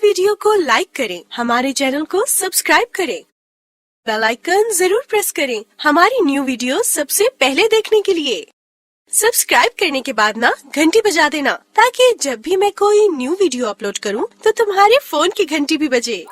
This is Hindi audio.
वीडियो को लाइक करें, हमारे चैनल को सब्सक्राइब करें, बेल आइकन जरूर प्रेस करें हमारी न्यू वीडियो सबसे पहले देखने के लिए। सब्सक्राइब करने के बाद ना घंटी बजा देना, ताकि जब भी मैं कोई न्यू वीडियो अपलोड करूं तो तुम्हारे फोन की घंटी भी बजे।